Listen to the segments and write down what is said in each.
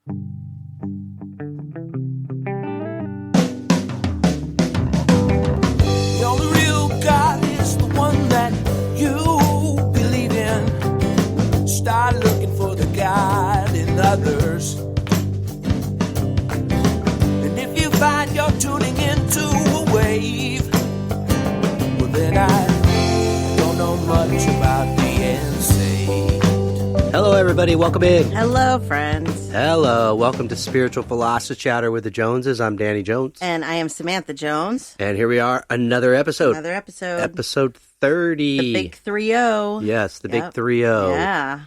The only real God is the one that you believe in. Start looking for the God in others. And if you find you're tuning into a wave, well then I don't know much about being saved. Hello, everybody. Welcome in. Hello, friends. Hello. Welcome to Spiritual Philosophy Chatter with the Joneses. I'm Danny Jones. And I am Samantha Jones. And here we are, another episode. Episode 30. The big 3-0. Yes, the big 3-0. Yeah.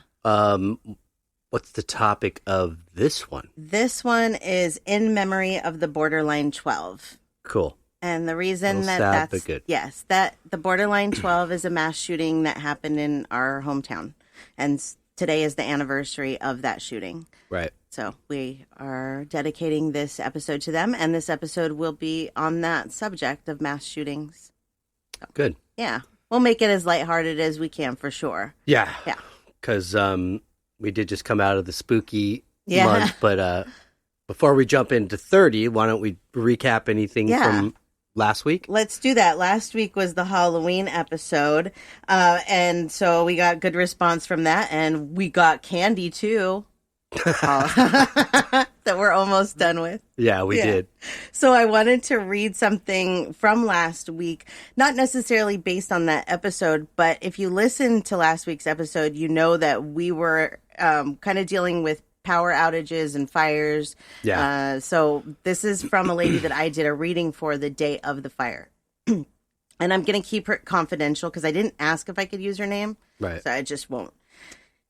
What's the topic of this one? This one is in memory of the Borderline 12. Cool. And the reason sad, that's but good. Yes, that the Borderline 12 is a mass shooting that happened in our hometown. And today is the anniversary of that shooting. Right. So we are dedicating this episode to them, and this episode will be on that subject of mass shootings. So, good. Yeah. We'll make it as lighthearted as we can for sure. Yeah. Yeah. Because we did just come out of the spooky month, but before we jump into 30, why don't we recap anything from last week? Let's do that. Last week was the Halloween episode, and so we got good response from that, and we got candy too. That we're almost done with. Yeah, we did. So I wanted to read something from last week, not necessarily based on that episode, but if you listen to last week's episode, you know that we were kind of dealing with power outages and fires. Yeah. So this is from a lady that I did a reading for the day of the fire. And I'm going to keep her confidential because I didn't ask if I could use her name. Right. So I just won't.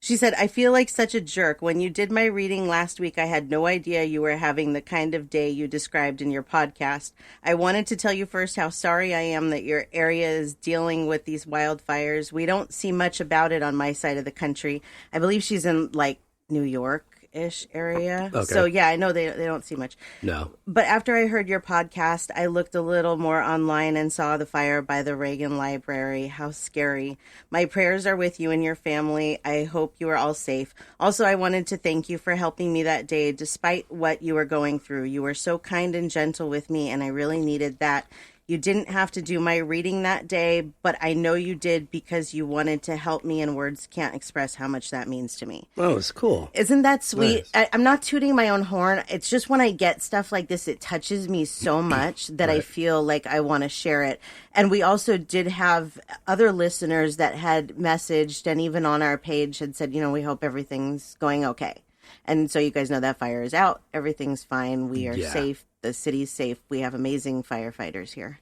She said, I feel like such a jerk. When you did my reading last week, I had no idea you were having the kind of day you described in your podcast. I wanted to tell you first how sorry I am that your area is dealing with these wildfires. We don't see much about it on my side of the country. I believe she's in like New York-ish area. Okay. So yeah, I know they don't see much. No. But after I heard your podcast, I looked a little more online and saw the fire by the Reagan Library. How scary. My prayers are with you and your family. I hope you are all safe. Also, I wanted to thank you for helping me that day despite what you were going through. You were so kind and gentle with me, and I really needed that. You didn't have to do my reading that day, but I know you did because you wanted to help me, and words can't express how much that means to me. Oh, it's cool. Isn't that sweet? Nice. I'm not tooting my own horn. It's just when I get stuff like this, it touches me so much that I feel like I want to share it. And we also did have other listeners that had messaged and even on our page had said, we hope everything's going okay. And so you guys know that fire is out. Everything's fine. We are safe. The city's safe. We have amazing firefighters here.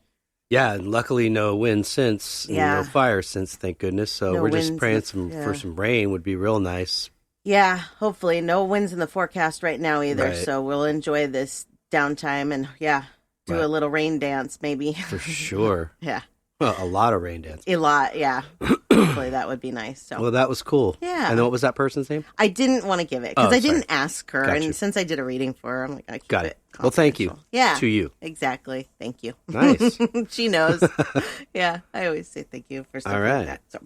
Yeah, and luckily no wind since, and no fire since, thank goodness. So we're just praying for some rain would be real nice. Yeah, hopefully. No winds in the forecast right now either. Right. So we'll enjoy this downtime and, do a little rain dance maybe. For sure. Yeah. Well, a lot of rain dance. A lot, yeah. Hopefully that would be nice. So. Well, that was cool. Yeah. And what was that person's name? I didn't want to give it because I didn't ask her. Gotcha. And since I did a reading for her, I'm like, I keep Got it. Well, thank you. Yeah. To you. Exactly. Thank you. Nice. She knows. Yeah. I always say thank you for stuff All like right. that. So,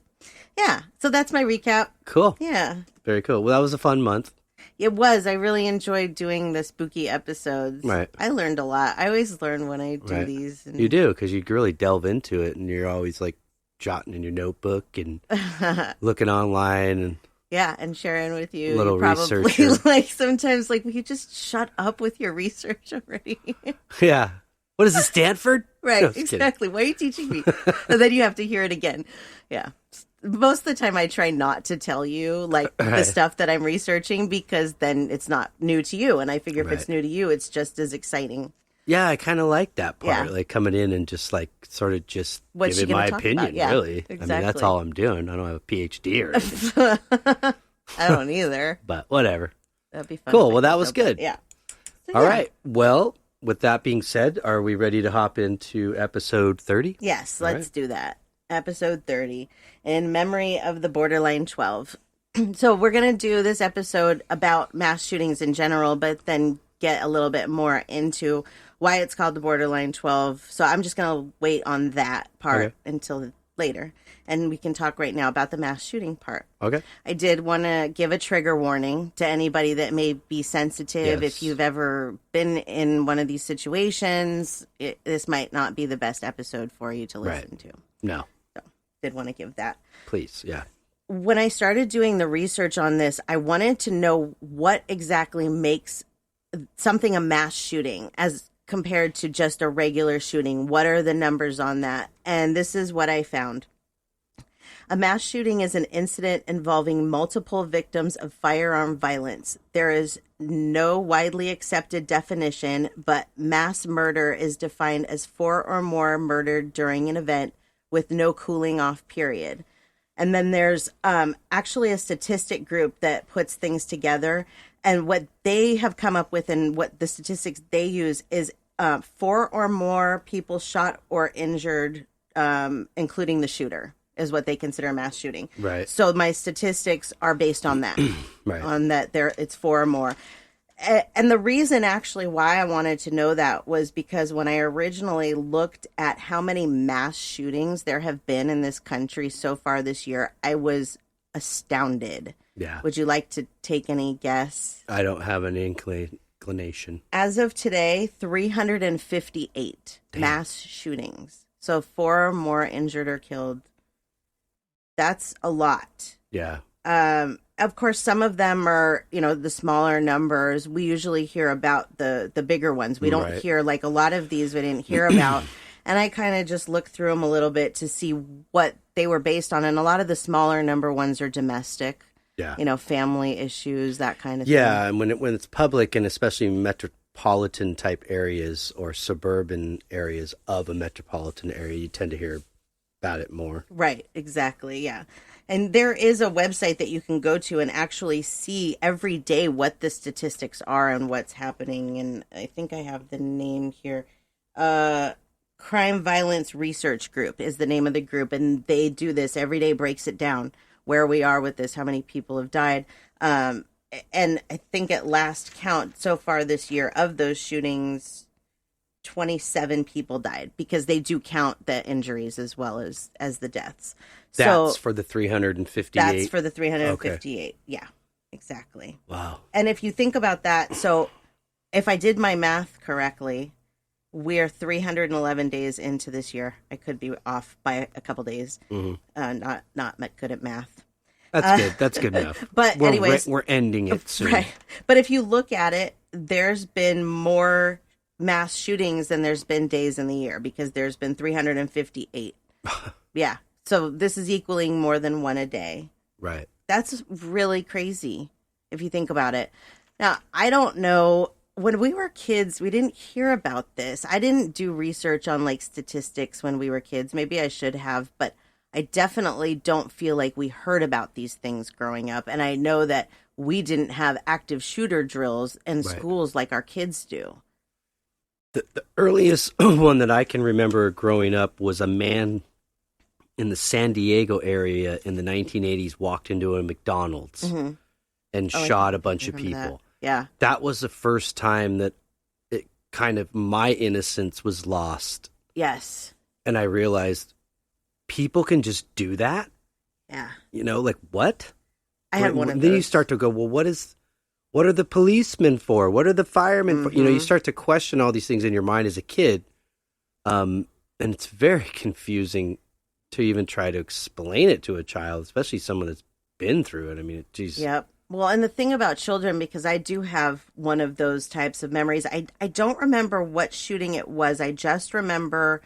yeah. So that's my recap. Cool. Yeah. Very cool. Well, that was a fun month. It was. I really enjoyed doing the spooky episodes. Right. I learned a lot. I always learn when I do these. And... You do, because you really delve into it, and you're always like jotting in your notebook and looking online and and sharing with you. Little You probably researcher. sometimes will you just shut up with your research already? Yeah. What is it, Stanford? Right, No, just exactly. Why are you teaching me? And then you have to hear it again. Yeah. Most of the time I try not to tell you the stuff that I'm researching because then it's not new to you. And I figure if it's new to you, it's just as exciting. Yeah, I kind of like that part, Yeah. like coming in and just like sort of just What's giving she my gonna talk opinion, about? Yeah, really. I mean, that's exactly. all I'm doing. I don't have a PhD or anything, I don't either. but whatever. That'd be fun. Cool. if I Well, that could was still good. play. Yeah. So, All yeah. right. Well, with that being said, are we ready to hop into episode 30? Yes, All let's do that. Episode 30, in memory of the Borderline 12. So we're going to do this episode about mass shootings in general, but then get a little bit more into why it's called the Borderline 12. So I'm just going to wait on that part until later. And we can talk right now about the mass shooting part. Okay. I did want to give a trigger warning to anybody that may be sensitive. Yes. If you've ever been in one of these situations, this might not be the best episode for you to listen to. No. So, did want to give that. Please, yeah. When I started doing the research on this, I wanted to know what exactly makes something a mass shooting as compared to just a regular shooting. What are the numbers on that? And this is what I found. A mass shooting is an incident involving multiple victims of firearm violence. There is no widely accepted definition, but mass murder is defined as 4 or more murdered during an event with no cooling off period. And then there's actually a statistic group that puts things together. And what they have come up with and what the statistics they use is 4 or more people shot or injured, including the shooter, is what they consider a mass shooting. Right. So my statistics are based on that, right. On that it's 4 or more. And the reason actually why I wanted to know that was because when I originally looked at how many mass shootings there have been in this country so far this year, I was astounded. Yeah. Would you like to take any guess? I don't have an inclination. As of today, 358 mass shootings. So 4 or more injured or killed. That's a lot. Yeah. Of course, some of them are, the smaller numbers. We usually hear about the bigger ones. We don't hear, like, a lot of these we didn't hear about. And I kind of just looked through them a little bit to see what they were based on. And a lot of the smaller number ones are domestic. Yeah. Family issues, that kind of thing. Yeah, and when it's public, and especially metropolitan type areas or suburban areas of a metropolitan area, you tend to hear about it more. Right, exactly, yeah. And there is a website that you can go to and actually see every day what the statistics are and what's happening. And I think I have the name here. Crime Violence Research Group is the name of the group. And they do this every day, breaks it down where we are with this, how many people have died. And I think at last count so far this year of those shootings, 27 people died because they do count the injuries as well as the deaths. That's for the 358? That's for the 358. Okay. Yeah, exactly. Wow. And if you think about that, so if I did my math correctly, we're 311 days into this year. I could be off by a couple days. Mm-hmm. Not good at math. That's good. That's good enough. But anyways, we're ending it soon. Right. But if you look at it, there's been more mass shootings than there's been days in the year because there's been 358. Yeah. So this is equaling more than one a day. Right. That's really crazy if you think about it. Now, I don't know. When we were kids, we didn't hear about this. I didn't do research on like statistics when we were kids. Maybe I should have, but I definitely don't feel like we heard about these things growing up. And I know that we didn't have active shooter drills in schools like our kids do. The earliest one that I can remember growing up was a man in the San Diego area in the 1980s walked into a McDonald's and shot a bunch of people. That. Yeah. That was the first time that it kind of my innocence was lost. Yes. And I realized people can just do that? Yeah. Like what? I had one of those. Then you start to go, well, what are the policemen for? What are the firemen for? You start to question all these things in your mind as a kid. And it's very confusing to even try to explain it to a child, especially someone that's been through it. I mean, geez. Yep. Well, and the thing about children, because I do have one of those types of memories, I don't remember what shooting it was. I just remember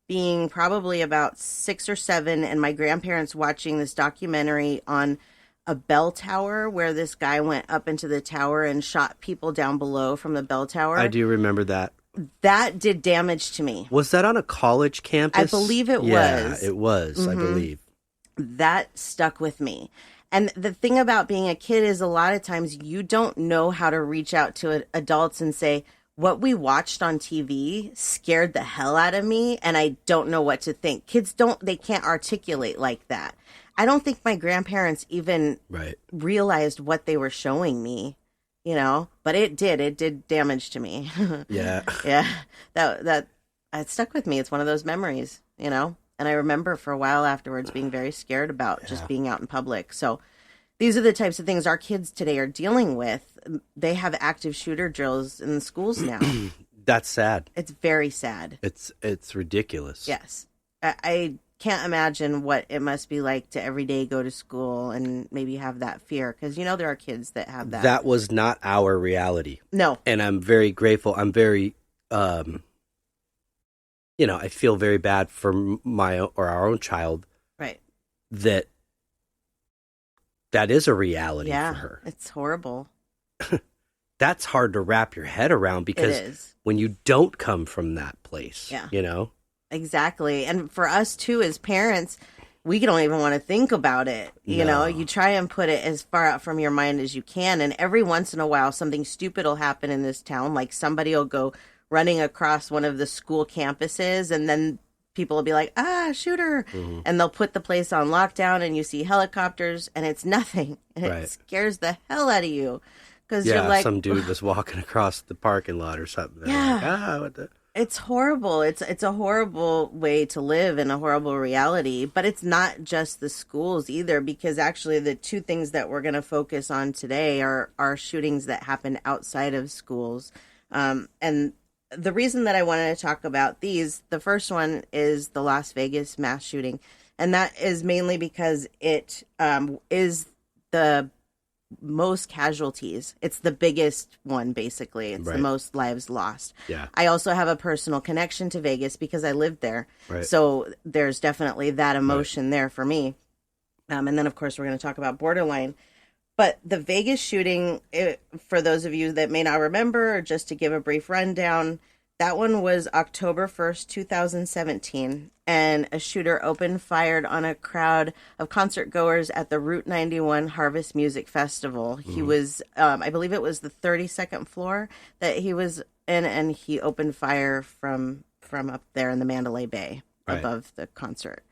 being probably about 6 or 7 and my grandparents watching this documentary on a bell tower where this guy went up into the tower and shot people down below from the bell tower. I do remember that. That did damage to me. Was that on a college campus? I believe it was. Yeah, it was, I believe. That stuck with me. And the thing about being a kid is a lot of times you don't know how to reach out to adults and say, what we watched on TV scared the hell out of me, and I don't know what to think. Kids they can't articulate like that. I don't think my grandparents even realized what they were showing me, but it did damage to me. Yeah. Yeah. That it stuck with me. It's one of those memories, And I remember for a while afterwards being very scared about just being out in public. So these are the types of things our kids today are dealing with. They have active shooter drills in the schools now. That's sad. It's very sad. It's ridiculous. Yes. I can't imagine what it must be like to every day go to school and maybe have that fear. Because, there are kids that have that. That was not our reality. No. And I'm very grateful. I'm very, I feel very bad for our own child. Right. That is a reality for her. It's horrible. That's hard to wrap your head around because when you don't come from that place, Exactly. And for us too, as parents, we don't even want to think about it. You try and put it as far out from your mind as you can. And every once in a while, something stupid will happen in this town. Like somebody will go running across one of the school campuses, and then people will be like, shooter. Mm-hmm. And they'll put the place on lockdown, and you see helicopters, and it's nothing. And it scares the hell out of you. Because you're like, some dude was walking across the parking lot or something. Yeah. Like, what the... It's horrible. It's a horrible way to live and a horrible reality. But it's not just the schools either, because actually the two things that we're going to focus on today are shootings that happen outside of schools. And the reason that I wanted to talk about these, the first one is the Las Vegas mass shooting. And that is mainly because it is the most casualties. It's the biggest one, basically. It's the most lives lost. Yeah. I also have a personal connection to Vegas because I lived there. Right. So there's definitely that emotion there for me. And then, of course, we're going to talk about Borderline. But the Vegas shooting, for those of you that may not remember, or just to give a brief rundown, that one was October 1st, 2017, and a shooter opened fire on a crowd of concert goers at the Route 91 Harvest Music Festival. Mm-hmm. He was, I believe it was the 32nd floor that he was in, and he opened fire from up there in the Mandalay Bay above the concert.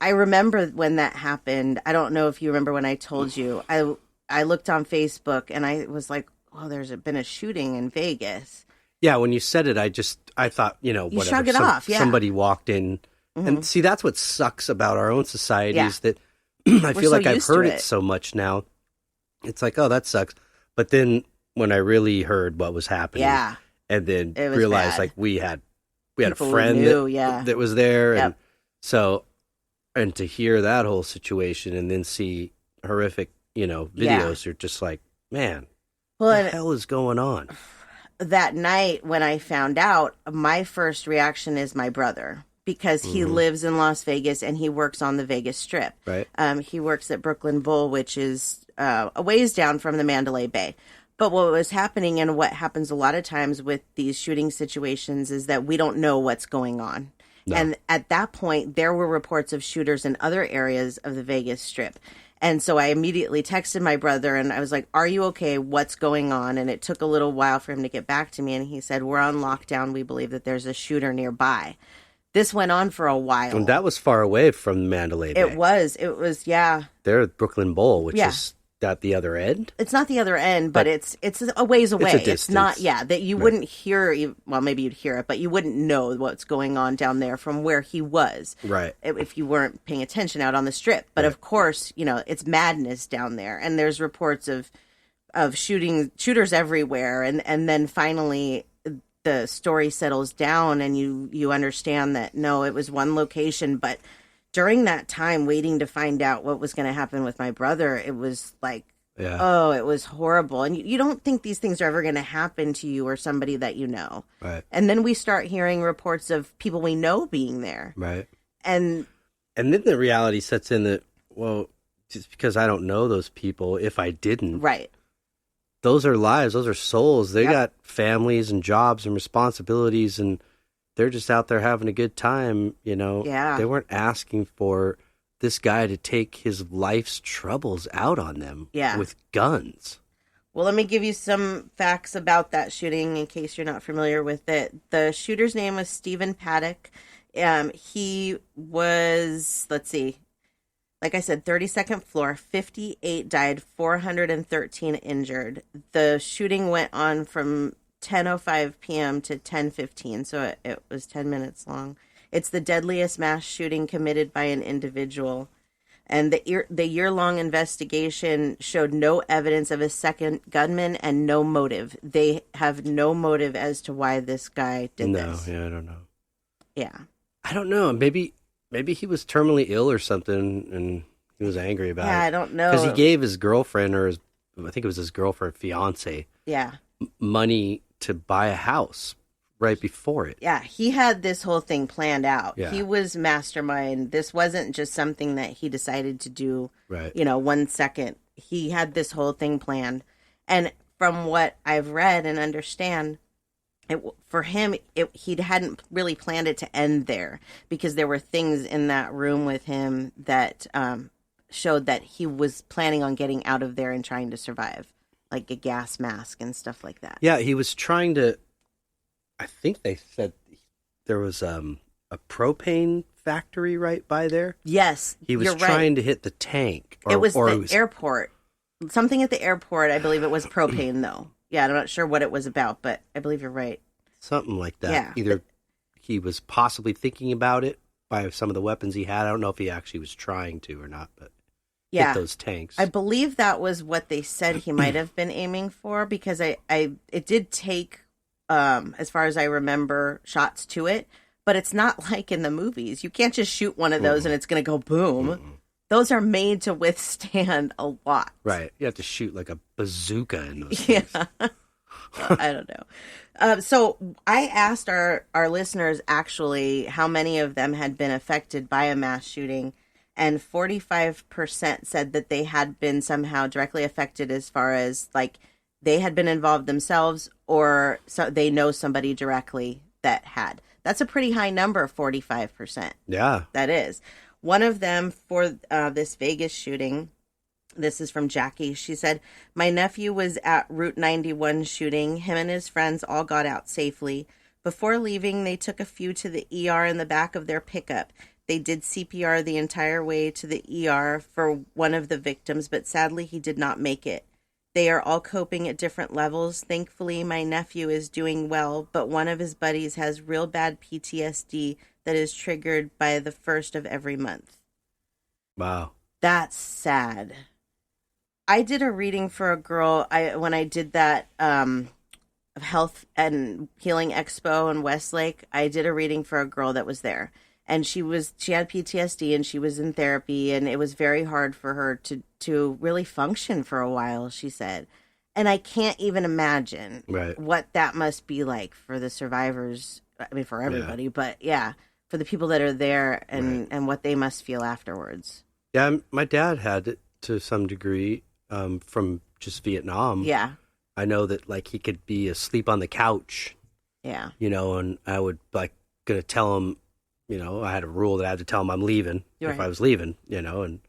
I remember when that happened. I don't know if you remember when I told you. I looked on Facebook, and I was like, oh, there's been a shooting in Vegas. Yeah, when you said it, I thought, whatever. Shrug it off, yeah. Somebody walked in. Mm-hmm. And see, that's what sucks about our own society is that I feel so like I've heard it so much now. It's like, oh, that sucks. But then when I really heard what was happening, and then realized like we had people a friend that was there. Yep. And so, and to hear that whole situation and then see horrific, videos, you're just like, man, what the hell is going on? That night when I found out, my first reaction is my brother, because he lives in Las Vegas and he works on the Vegas Strip. Right. He works at Brooklyn Bowl, which is a ways down from the Mandalay Bay. But what was happening, and what happens a lot of times with these shooting situations, is that we don't know what's going on. No. And at that point, there were reports of shooters in other areas of the Vegas Strip. And so I immediately texted my brother, and I was like, are you okay? What's going on? And it took a little while for him to get back to me. And he said, we're on lockdown. We believe that there's a shooter nearby. This went on for a while. And that was far away from Mandalay Bay. It was, yeah. They're at Brooklyn Bowl, which is that the other end? It's not the other end, but it's a ways away. It's not, that you wouldn't hear, well, maybe you'd hear it, but you wouldn't know what's going on down there from where he was. Right. If you weren't paying attention out on the Strip. But of course, it's madness down there. And there's reports of shooters everywhere. And then finally the story settles down, and you understand that, no, it was one location. But during that time, waiting to find out what was going to happen with my brother, it was like, it was horrible. And you don't think these things are ever going to happen to you or somebody that you know. Right. And then we start hearing reports of people we know being there. Right. And then the reality sets in that, well, just because I don't know those people, if I didn't. Right. Those are lives. Those are souls. They got families and jobs and responsibilities, and they're just out there having a good time, Yeah. They weren't asking for this guy to take his life's troubles out on them with guns. Well, let me give you some facts about that shooting in case you're not familiar with it. The shooter's name was Stephen Paddock. He was, let's see, like I said, 32nd floor, 58 died, 413 injured. The shooting went on from 10:05 p.m. to 10:15, so it was 10 minutes long. It's the deadliest mass shooting committed by an individual. And the year-long investigation showed no evidence of a second gunman and no motive. They have no motive as to why this guy did this. No, yeah, I don't know. Yeah. I don't know. Maybe he was terminally ill or something, and he was angry about it. Yeah, I don't know. Because he gave his girlfriend, I think it was his girlfriend, fiance, Yeah. money to buy a house right before it. Yeah, he had this whole thing planned out. Yeah. He was mastermind. This wasn't just something that he decided to do, Right. 1 second. He had this whole thing planned. And from what I've read and understand, for him, he hadn't really planned it to end there, because there were things in that room with him that showed that he was planning on getting out of there and trying to survive, like a gas mask and stuff like that. Yeah, he was trying to. I think they said there was a propane factory right by there. Yes, He was you're trying right. to hit the tank. It was the airport. Something at the airport. I believe it was propane, though. Yeah, I'm not sure what it was about, but I believe you're right. Something like that. Yeah. Either he was possibly thinking about it by some of the weapons he had. I don't know if he actually was trying to or not, but Yeah, hit those tanks. I believe that was what they said he might have been aiming for, because it did take, as far as I remember, shots to it, but it's not like in the movies. You can't just shoot one of those and it's going to go boom. Those are made to withstand a lot. Right. You have to shoot like a bazooka in those Yeah. things. I don't know. So I asked our listeners actually how many of them had been affected by a mass shooting, and 45% said that they had been somehow directly affected, as far as like they had been involved themselves, or so they know somebody directly that had. That's a pretty high number, 45%. Yeah. That is. One of them for this Vegas shooting, this is from Jackie. She said, "My nephew was at Route 91 shooting. Him and his friends all got out safely. Before leaving, they took a few to the ER in the back of their pickup. They did CPR the entire way to the ER for one of the victims, but sadly he did not make it. They are all coping at different levels. Thankfully, my nephew is doing well, but one of his buddies has real bad PTSD that is triggered by the first of every month." Wow. That's sad. I did a reading for a girl when I did that Health and Healing Expo in Westlake. I did a reading for a girl that was there. And she had PTSD and she was in therapy, and it was very hard for her to really function for a while, she said. And I can't even imagine what that must be like for the survivors. I mean, for everybody, but yeah, for the people that are there and what they must feel afterwards. Yeah, my dad had it to some degree from just Vietnam. Yeah. I know that like he could be asleep on the couch. Yeah. And I would like gonna tell him, I had a rule that I had to tell him I'm leaving if I was leaving, and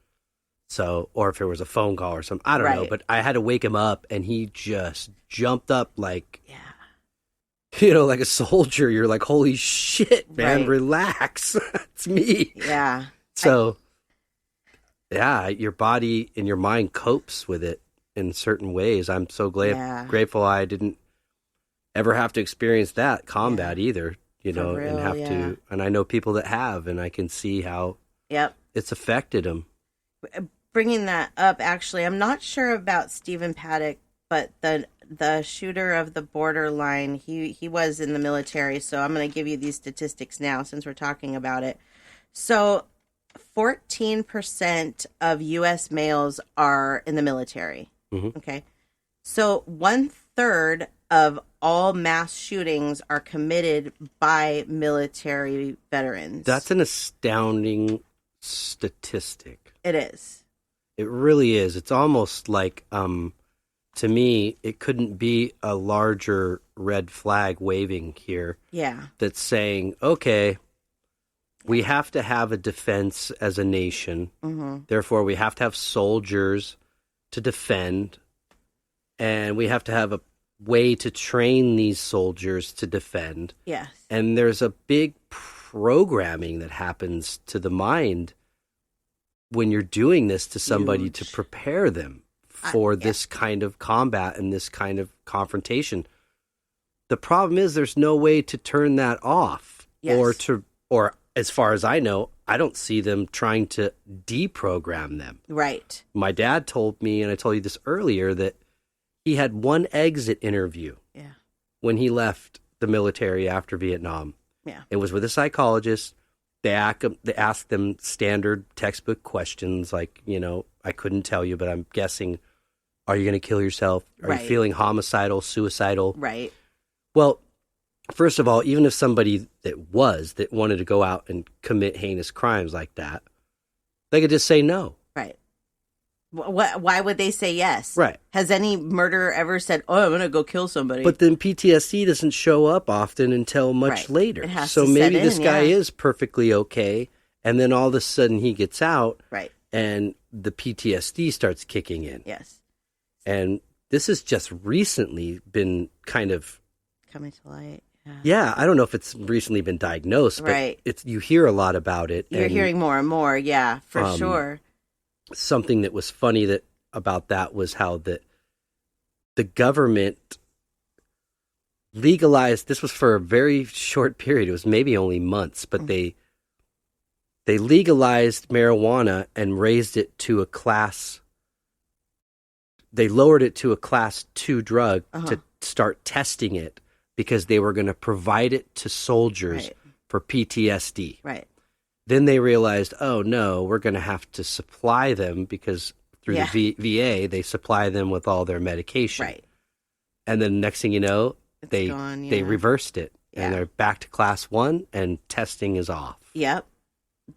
so, or if there was a phone call or something, I don't know, but I had to wake him up and he just jumped up like, like a soldier. You're like, holy shit, man, relax. It's me. Yeah. So, your body and your mind copes with it in certain ways. I'm so grateful I didn't ever have to experience that combat either. And have to, and I know people that have, and I can see how it's affected them. Bringing that up, actually, I'm not sure about Stephen Paddock, but the shooter of the borderline, he was in the military, so I'm going to give you these statistics now since we're talking about it. So 14% of U.S. males are in the military. Mm-hmm. Okay. So 1/3 of all mass shootings are committed by military veterans. That's an astounding statistic. It is. It really is. It's almost like, to me, it couldn't be a larger red flag waving here. Yeah. That's saying, okay, we have to have a defense as a nation. Mm-hmm. Therefore, we have to have soldiers to defend. And we have to have a way to train these soldiers to defend. Yes. And there's a big programming that happens to the mind when you're doing this to somebody to prepare them for this kind of combat and this kind of confrontation. The problem is there's no way to turn that off or as far as I know, I don't see them trying to deprogram them. Right. My dad told me, and I told you this earlier, that he had one exit interview when he left the military after Vietnam. Yeah. It was with a psychologist. They asked them standard textbook questions like, I couldn't tell you, but I'm guessing, are you going to kill yourself? Are you feeling homicidal, suicidal? Right. Well, first of all, even if somebody that wanted to go out and commit heinous crimes like that, they could just say no. Right. Why would they say yes? Right. Has any murderer ever said, "Oh, I'm going to go kill somebody"? But then PTSD doesn't show up often until much later. It has so to maybe set this in, guy is perfectly okay, and then all of a sudden he gets out, and the PTSD starts kicking in. Yes. And this has just recently been kind of coming to light. Yeah, I don't know if it's recently been diagnosed, but you hear a lot about it. You're hearing more and more, for sure. Something that was funny about that was how the government legalized, this was for a very short period, it was maybe only months, but they legalized marijuana and raised it to a class, they lowered it to a class 2 drug to start testing it because they were going to provide it to soldiers for PTSD. Right. Then they realized, oh no, we're going to have to supply them because through the VA, they supply them with all their medication. Right. And then next thing you know, they reversed it and they're back to class 1 and testing is off. Yep.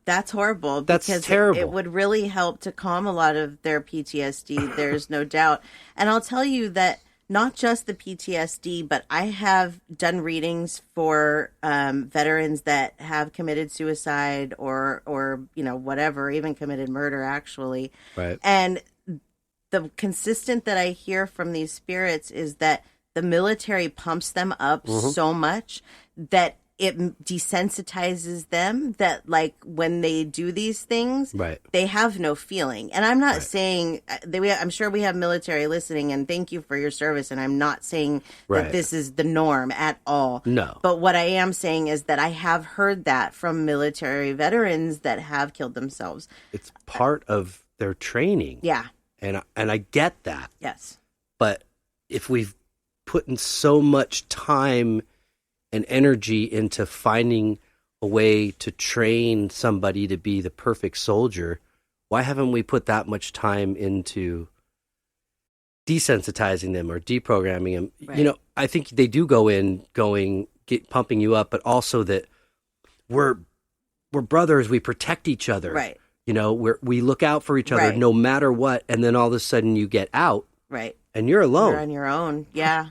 That's horrible. That's terrible. It would really help to calm a lot of their PTSD. There's no doubt. And I'll tell you that not just the PTSD, but I have done readings for veterans that have committed suicide or whatever, even committed murder, actually. Right. And the consistent that I hear from these spirits is that the military pumps them up so much that it desensitizes them, that like when they do these things, they have no feeling. And I'm not saying I'm sure we have military listening, and thank you for your service. And I'm not saying that this is the norm at all. No. But what I am saying is that I have heard that from military veterans that have killed themselves. It's part of their training. Yeah. And I get that. Yes. But if we've put in so much time and energy into finding a way to train somebody to be the perfect soldier, why haven't we put that much time into desensitizing them or deprogramming them? Right. I think they do go in pumping you up, but also that we're brothers, we protect each other. Right. We look out for each other no matter what, and then all of a sudden you get out. Right. And you're alone. You're on your own. Yeah.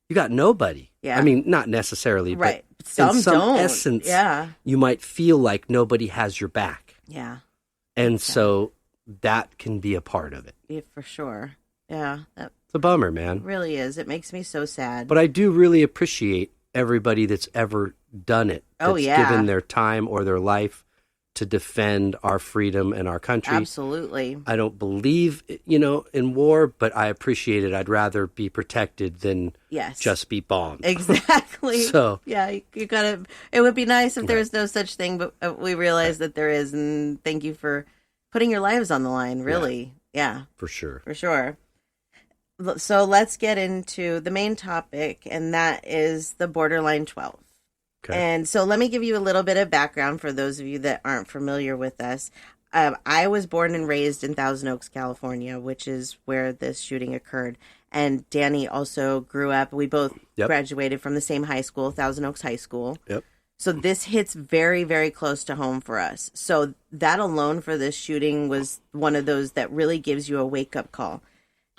You got nobody. Yeah. I mean, not necessarily, but in some don't. essence, you might feel like nobody has your back. Yeah. And so that can be a part of it. Yeah, for sure. Yeah. It's a bummer, man. It really is. It makes me so sad. But I do really appreciate everybody that's ever done it. That's given their time or their life to defend our freedom and our country. Absolutely. I don't believe, in war, but I appreciate it. I'd rather be protected than just be bombed. Exactly. So yeah, you gotta. It would be nice if there was no such thing, but we realize that there is, and thank you for putting your lives on the line. Really, yeah, for sure, for sure. So let's get into the main topic, and that is the Borderline 12. Okay. And so let me give you a little bit of background for those of you that aren't familiar with us. I was born and raised in Thousand Oaks, California, which is where this shooting occurred. And Danny also grew up. We both graduated from the same high school, Thousand Oaks High School. Yep. So this hits very, very close to home for us. So that alone for this shooting was one of those that really gives you a wake-up call.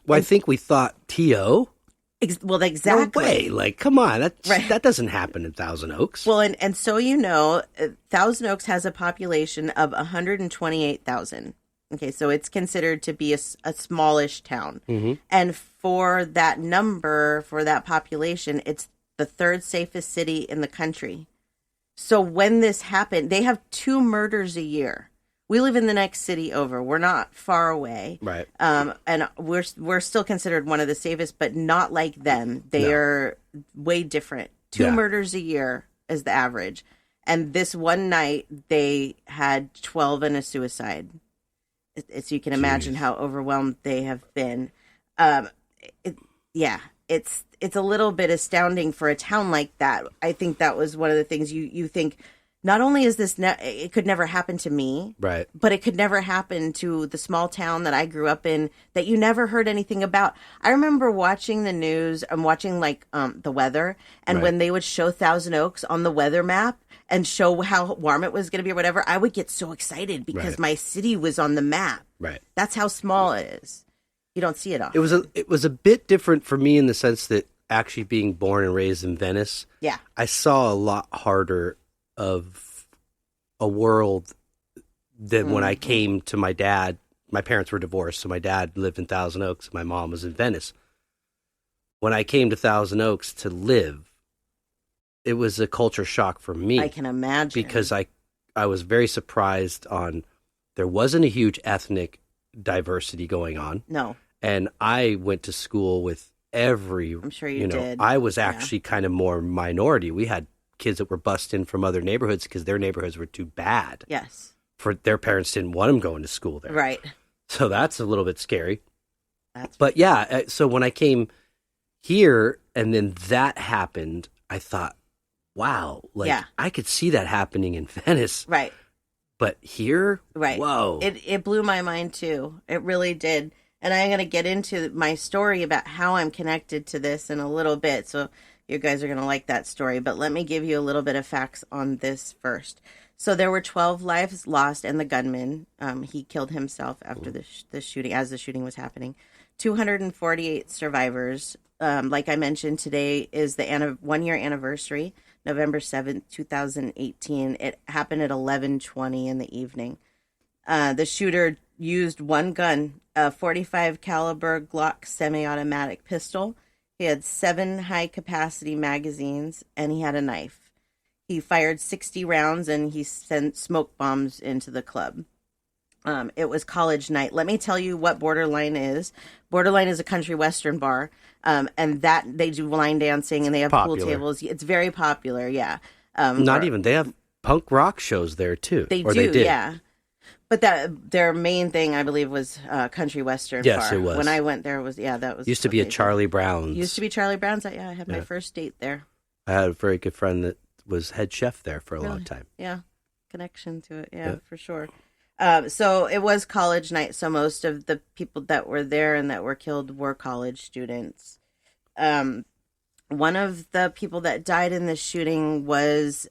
Well, I think we thought T.O. Well, exactly. No way. Like, come on. That doesn't happen in Thousand Oaks. Well, and so Thousand Oaks has a population of 128,000. Okay, so it's considered to be a smallish town. Mm-hmm. And for that number, for that population, it's the 3rd safest city in the country. So when this happened, they have 2 murders a year. We live in the next city over. We're not far away. Right. And we're still considered one of the safest, but not like them. They are way different. 2 murders a year is the average. And this one night, they had 12 and a suicide. So you can imagine how overwhelmed they have been. It's a little bit astounding for a town like that. I think that was one of the things you think, not only is this, it could never happen to me, right? But it could never happen to the small town that I grew up in that you never heard anything about. I remember watching the news and watching the weather, and when they would show Thousand Oaks on the weather map and show how warm it was going to be or whatever, I would get so excited because my city was on the map. Right. That's how small it is. You don't see it often. It was a bit different for me in the sense that actually being born and raised in Venice, I saw a lot harder of a world than when I came to my dad. My parents were divorced, so my dad lived in Thousand Oaks. My mom was in Venice. When I came to Thousand Oaks to live, it was a culture shock for me. I can imagine. Because I was very surprised there wasn't a huge ethnic diversity going on. No. And I went to school with I'm sure you did. I was actually kind of more minority. We had kids that were bussed in from other neighborhoods because their neighborhoods were too bad. Yes. For their parents didn't want them going to school there. Right. So that's a little bit scary. But yeah, so when I came here and then that happened, I thought, wow, I could see that happening in Venice. Right. But here, right. Whoa. It blew my mind too. It really did. And I'm going to get into my story about how I'm connected to this in a little bit. So you guys are going to like that story. But let me give you a little bit of facts on this first. So there were 12 lives lost, and the gunman, he killed himself after the shooting, as the shooting was happening. 248 survivors. Like I mentioned, today is the 1-year anniversary, November 7th, 2018. It happened at 11:20 in the evening. The shooter used one gun, a .45 caliber Glock semi-automatic pistol. He had 7 high-capacity magazines, and he had a knife. He fired 60 rounds, and he sent smoke bombs into the club. It was college night. Let me tell you what Borderline is. Borderline is a country western bar, and that they do line dancing, and they have pool tables. It's very popular, yeah. They have punk rock shows there, too. They do, yeah. But their main thing, I believe, was country western bar. Yes, it was. When I went there, that was used to be a Charlie Brown's. Used to be Charlie Brown's. I had my first date there. I had a very good friend that was head chef there for a long time. Yeah, connection to it. Yeah, for sure. So it was college night. So most of the people that were there and that were killed were college students. One of the people that died in this shooting was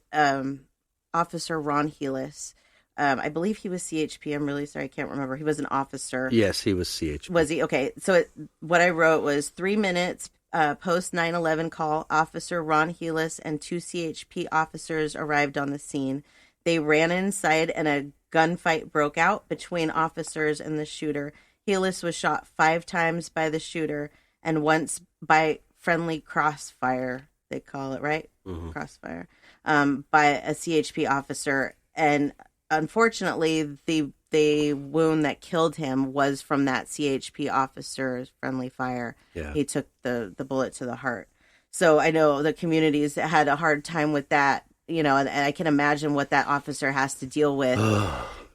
Officer Ron Helis. I believe he was CHP. I'm really sorry. I can't remember. He was an officer. Yes, he was CHP. Was he? Okay. So what I wrote was 3 minutes post 9/11 call. Officer Ron Helis and 2 CHP officers arrived on the scene. They ran inside and a gunfight broke out between officers and the shooter. Helis was shot 5 times by the shooter and once by friendly crossfire. They call it, right? Mm-hmm. Crossfire. By a CHP officer. And unfortunately, the wound that killed him was from that CHP officer's friendly fire. Yeah. He took the bullet to the heart. So I know the communities had a hard time with that, and I can imagine what that officer has to deal with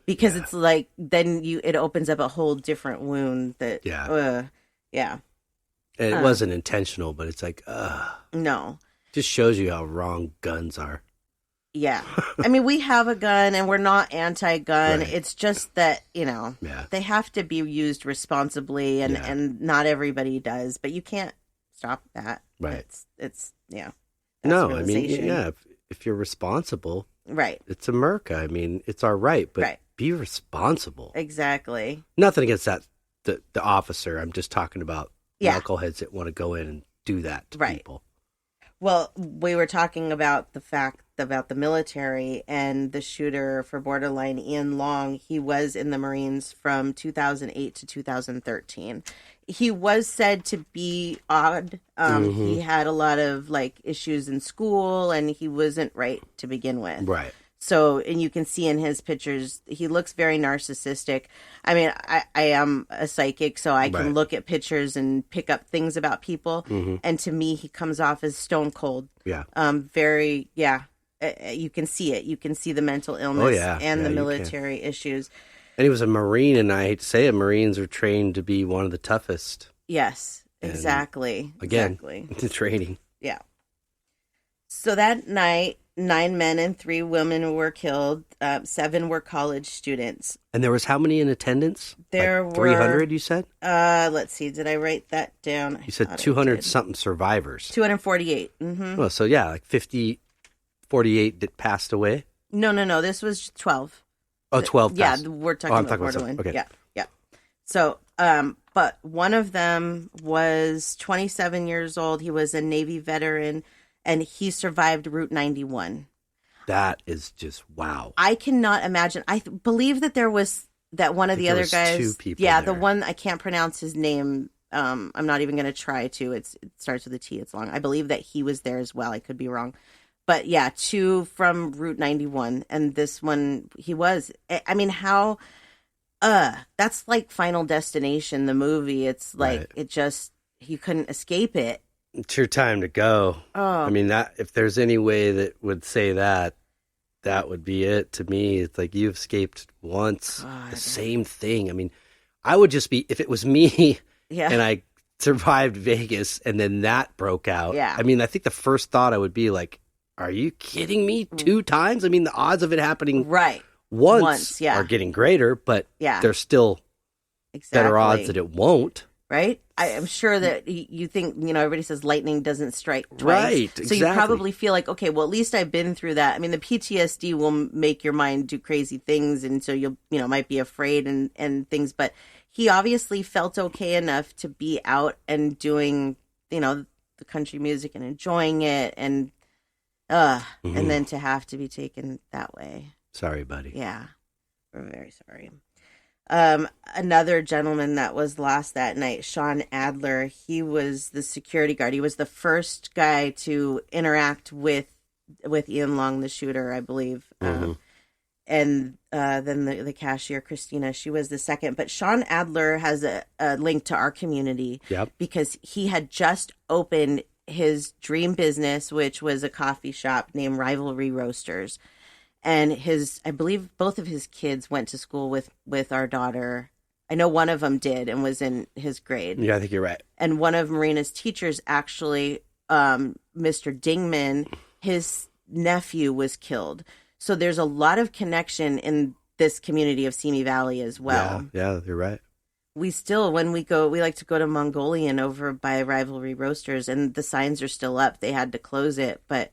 because it's like then it opens up a whole different wound that And it wasn't intentional, but it's like no, just shows you how wrong guns are. Yeah. I mean, we have a gun and we're not anti-gun. Right. It's just that, they have to be used responsibly and not everybody does, but you can't stop that. Right. It's No, I mean, if you're responsible. Right. It's America. I mean, it's our right, but be responsible. Exactly. Nothing against the officer. I'm just talking about knuckleheads that want to go in and do that to people. Well, we were talking about the fact about the military and the shooter for Borderline, Ian Long. He was in the Marines from 2008 to 2013. He was said to be odd. He had a lot of issues in school and he wasn't right to begin with. Right. So, and you can see in his pictures, he looks very narcissistic. I mean, I am a psychic, so I can look at pictures and pick up things about people. Mm-hmm. And to me, he comes off as stone cold. Yeah. you can see it. You can see the mental illness and the military issues. And he was a Marine, and I hate to say it, Marines are trained to be one of the toughest. Yes, exactly. The training. Yeah. So that night, 9 men and 3 women were killed. 7 were college students. And there was how many in attendance? There like were 300, you said? Let's see. Did I write that down? You said 200 something survivors. 248. Mm-hmm. Well, so yeah, like 48 that passed away. No. This was 12. Oh, 12 passed. Yeah, we're talking about borderline. Okay. Yeah. So, but one of them was 27 years old. He was a Navy veteran, and he survived Route 91. That is just wow. I cannot imagine. I believe that there was that one of the other guys. 2 people. Yeah, there. the one I can't pronounce his name. I'm not even going to try to. It starts with a T. It's long. I believe that he was there as well. I could be wrong. But yeah, 2 from Route 91, and this one he was. I mean, how? That's like Final Destination, the movie. It's like It just you couldn't escape it. It's your time to go. Oh, I mean, that if there's any way that would say that, that would be it to me. It's like you've escaped once, the same thing. I mean, I would just be if it was me, and I survived Vegas, and then that broke out. Yeah, I mean, I think the first thought I would be like, are you kidding me? 2 times? I mean, the odds of it happening once are getting greater, but there's still better odds that it won't. Right? I am sure that you think, everybody says lightning doesn't strike twice. Right, exactly. So you probably feel like, okay, well, at least I've been through that. I mean, the PTSD will make your mind do crazy things, and so you'll, might be afraid and things. But he obviously felt okay enough to be out and doing, the country music and enjoying it, and and then to have to be taken that way. Sorry, buddy. Yeah, we're very sorry. Another gentleman that was lost that night, Sean Adler, he was the security guard. He was the first guy to interact with Ian Long, the shooter, I believe. And then the cashier, Christina, she was the second. But Sean Adler has a link to our community because he had just opened his dream business, which was a coffee shop named Rivalry Roasters. And I believe both of his kids went to school with our daughter. I know one of them did and was in his grade. Yeah, I think you're right. And one of Marina's teachers, actually, Mr. Dingman, his nephew was killed. So there's a lot of connection in this community of Simi Valley as well. Yeah, you're right. We still, when we go, we like to go to Mongolian over by Rivalry Roasters, and the signs are still up. They had to close it, but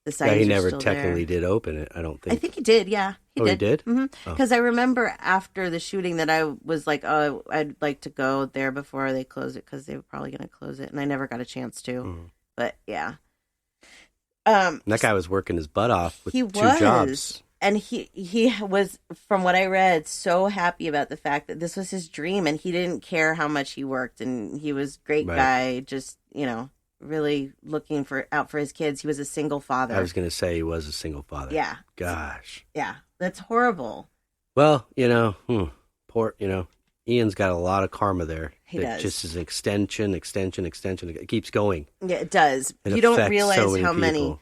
the signs he are never still technically there. did open it, I don't think. I think he did, yeah. He did? Because I remember after the shooting that I was like, oh, I'd like to go there before they close it, because they were probably going to close it, and I never got a chance to. But yeah. That guy was working his butt off with 2 jobs. And he was, from what I read, so happy about the fact that this was his dream, and he didn't care how much he worked, and he was a great guy, just, really looking out for his kids. He was a single father. I was going to say he was a single father. Yeah. Gosh. Yeah. That's horrible. Well, poor, Ian's got a lot of karma there. He does. Just is extension. It keeps going. Yeah, it does. You don't realize how many.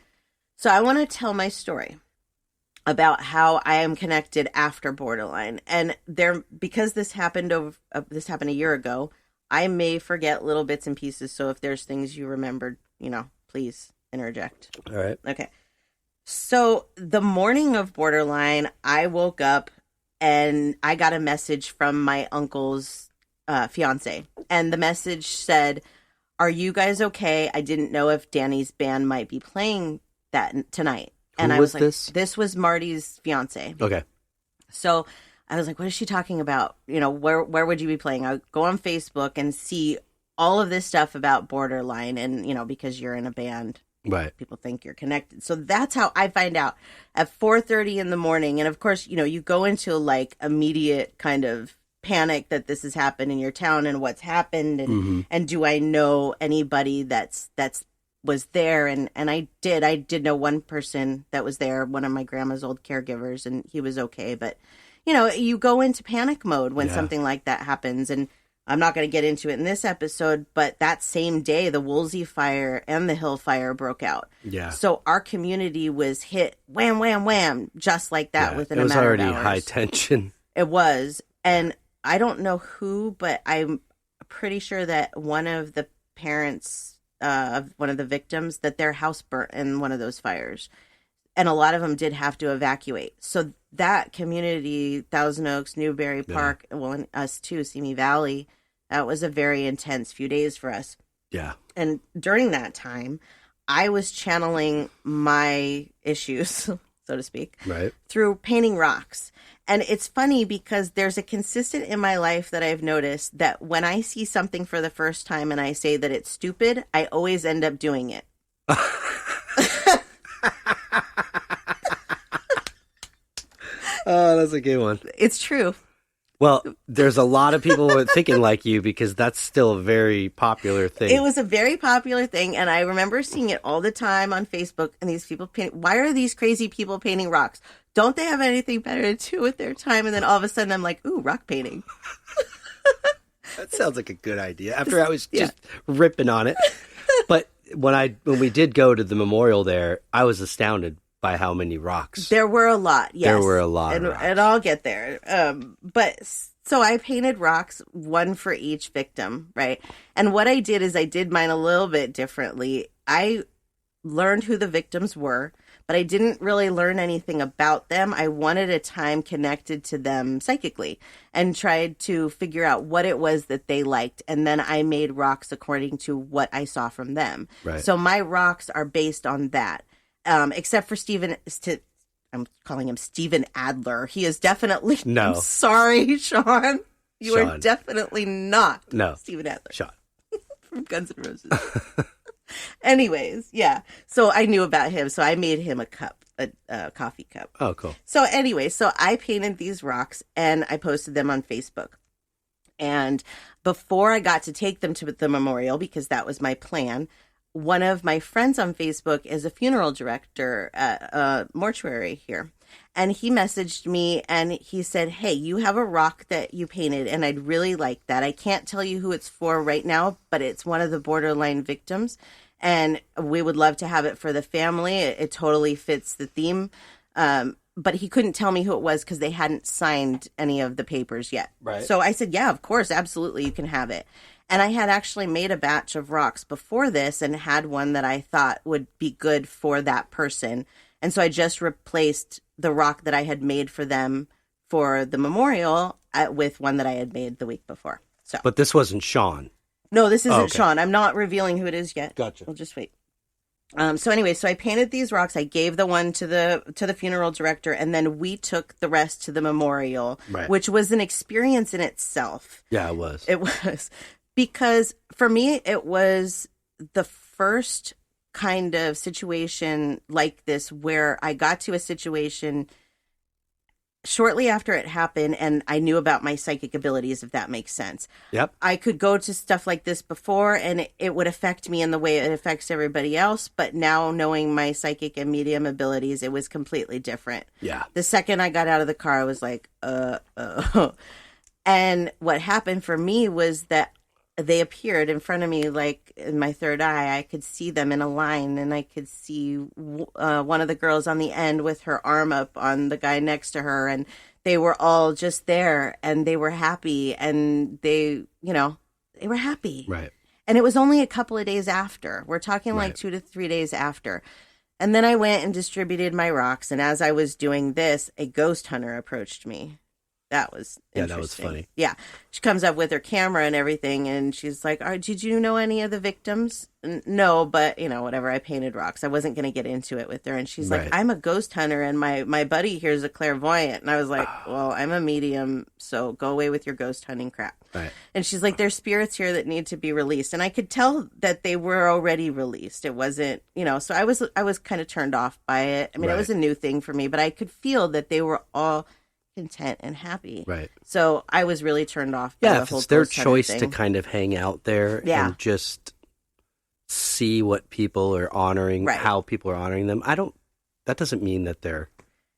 So I want to tell my story about how I am connected after borderline, and because this happened a year ago, I may forget little bits and pieces. So if there's things you remembered, please interject. All right. Okay. So the morning of borderline, I woke up and I got a message from my uncle's fiance, and the message said, "Are you guys okay? I didn't know if Danny's band might be playing that tonight." And I was like, this was Marty's fiance. Okay. So I was like, what is she talking about? Where would you be playing? I would go on Facebook and see all of this stuff about borderline, and, because you're in a band, right? People think you're connected. So that's how I find out at 4:30 in the morning. And of course, you go into like immediate kind of panic that this has happened in your town and what's happened. And, and do I know anybody that's was there? And I did know one person that was there, one of my grandma's old caregivers, and he was okay. But, you go into panic mode when something like that happens. And I'm not going to get into it in this episode, but that same day, the Woolsey fire and the Hill fire broke out. Yeah. So our community was hit wham, wham, wham, just like that within a matter of hours. It was already high tension. It was. And I don't know who, but I'm pretty sure that one of the parents of one of the victims, that their house burnt in one of those fires. And a lot of them did have to evacuate. So that community, Thousand Oaks, Newberry Park, well, and us too, Simi Valley, that was a very intense few days for us. Yeah. And during that time, I was channeling my issues, so to speak, through painting rocks. And it's funny because there's a consistent in my life that I've noticed that when I see something for the first time and I say that it's stupid, I always end up doing it. Oh, that's a good one. It's true. Well, there's a lot of people thinking like you because that's still a very popular thing. It was a very popular thing, and I remember seeing it all the time on Facebook, and these people painting. Why are these crazy people painting rocks? Don't they have anything better to do with their time? And then all of a sudden I'm like, ooh, rock painting. That sounds like a good idea after I was just ripping on it. But when we did go to the memorial there, I was astounded by how many rocks. There were a lot, yes. There were a lot of rocks. And I'll get there. But so I painted rocks, one for each victim, right? And what I did is I did mine a little bit differently. I learned who the victims were, but I didn't really learn anything about them. I wanted a time connected to them psychically and tried to figure out what it was that they liked. And then I made rocks according to what I saw from them. Right. So my rocks are based on that. Except for I'm calling him Stephen Adler. He is definitely... No. I'm sorry, Sean. You Sean. are definitely not No. Stephen Adler. Sean. From Guns N' Roses. Anyways, yeah. So I knew about him. So I made him a coffee cup. Oh, cool. So anyway, so I painted these rocks and I posted them on Facebook. And before I got to take them to the memorial, because that was my plan, one of my friends on Facebook is a funeral director at a mortuary here. And he messaged me and he said, hey, you have a rock that you painted and I'd really like that. I can't tell you who it's for right now, but it's one of the borderline victims. And we would love to have it for the family. It totally fits the theme. But he couldn't tell me who it was because they hadn't signed any of the papers yet. Right. So I said, yeah, of course, absolutely, you can have it. And I had actually made a batch of rocks before this and had one that I thought would be good for that person. And so I just replaced the rock that I had made for them for the memorial with one that I had made the week before. So, But this wasn't Sean. No, this isn't okay. Sean. I'm not revealing who it is yet. Gotcha. We'll just wait. So anyway, so I painted these rocks. I gave the one to the funeral director, and then we took the rest to the memorial, Right. which was an experience in itself. Yeah, it was. It was. Because for me, it was the first kind of situation like this where I got to a situation shortly after it happened and I knew about my psychic abilities, if that makes sense. Yep. I could go to stuff like this before and it would affect me in the way it affects everybody else. But now knowing my psychic and medium abilities, it was completely different. Yeah. The second I got out of the car, I was like, And what happened for me was that they appeared in front of me, like in my third eye. I could see them in a line, and I could see one of the girls on the end with her arm up on the guy next to her, and they were all just there, and they were happy, and they were happy. Right. And it was only a couple of days after. We're talking like 2 to 3 days after. And then I went and distributed my rocks, and as I was doing this, a ghost hunter approached me. That was interesting. That was funny. Yeah. She comes up with her camera and everything, and she's like, did you know any of the victims? No, but, whatever. I painted rocks. I wasn't going to get into it with her. And she's like, I'm a ghost hunter, and my buddy here is a clairvoyant. And I was like, well, I'm a medium, so go away with your ghost hunting crap. Right. And she's like, there's spirits here that need to be released. And I could tell that they were already released. It wasn't, so I was kind of turned off by it. I mean, It was a new thing for me, but I could feel that they were all content and happy. Right. So I was really turned off by the if whole it's their ghost hunter choice thing. to kind of hang out there and just see what people are honoring, how people are honoring them. That doesn't mean that they're